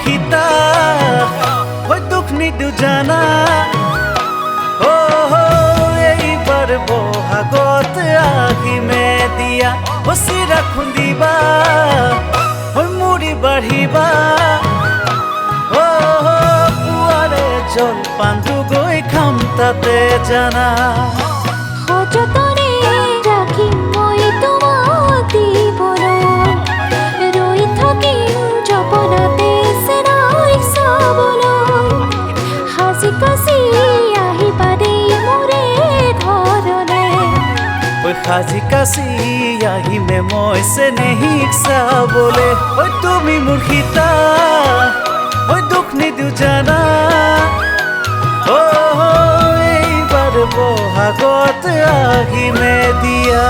সীতা ওই দুখ নিদু জানা এইবার বহাগত আহিমে দিয়া চিৰা খুন্দিবা ওই মুড়ি বাঢ়িবা পুৱাৰে জলপানটো গৈ খাম তাতে জানা সযতনে ৰাখিম মই তোমাক দিবলৈ ৰৈ থাকিম জপনাতে চেনাইক চাবলৈ সাজি কাচি আহিবা দেই মোৰে ঘৰলে ওই সাজি কাচি আহিমে মই চেনেহীক চাবলে ওই তুমি মোৰ সীতা ওই দুখ নিদু জানা এইবাৰ বহাগত আহিমে দিয়া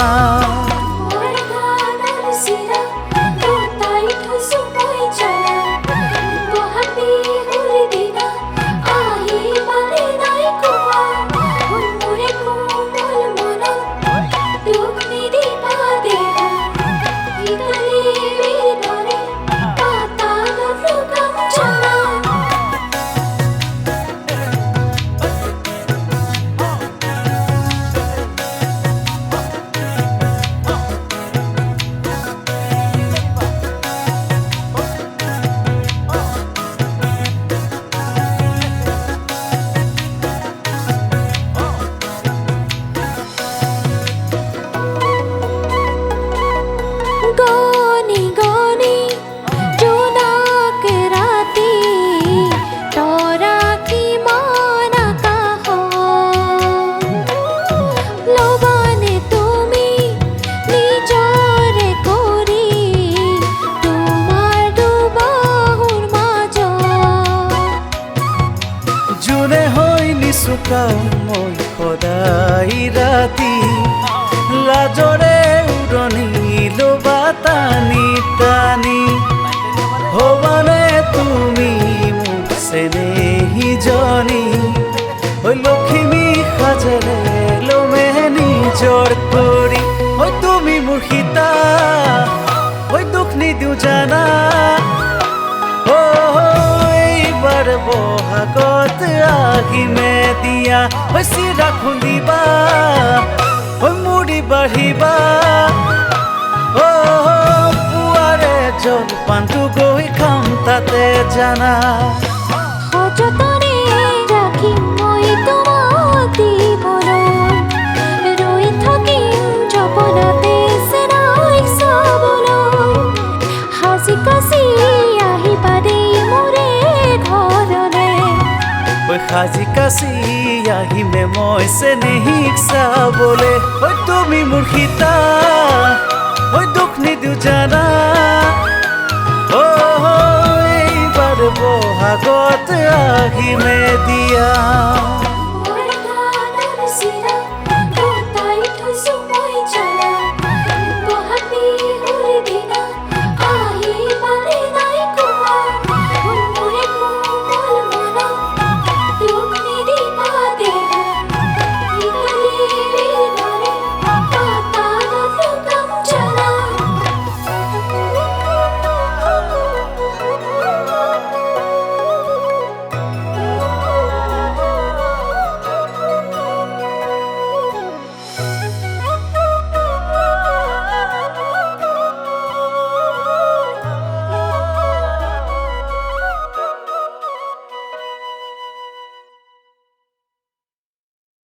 জোনে হৈ নিচুকাও মই সদায় ৰাতি লাজৰে উৰণি ল'বা টানি টানি হবানে তুমি মোক চেনেহীজনী ঐ লখিমী সাজেৰে ল'মে নিজৰ কৰি ঐ তুমি মোৰ সীতা ঐ দুখ নিদিওঁ জানা এইবাৰ বহাগত আহিমে দিয়া চিৰা খুন্দিবা মুড়ি বাঢ়িবা পুৱাৰে জলপানটো গৈ খাম তাতে জানা সযতনে ৰাখিম মই তোমাক দিবলৈ ৰৈ থাকিম জপনাতে চেনাইক চাবলৈ সাজি কাচি আহিবা দেই মোৰে ঘৰলে ওই সাজি কাচি আহিমে মই চেনেহীক চাবলে ওই তুমি মোৰ সীতা ওই দুখ নিদিওঁ জানা এইবাৰ বহাগত আহিমে দিয়া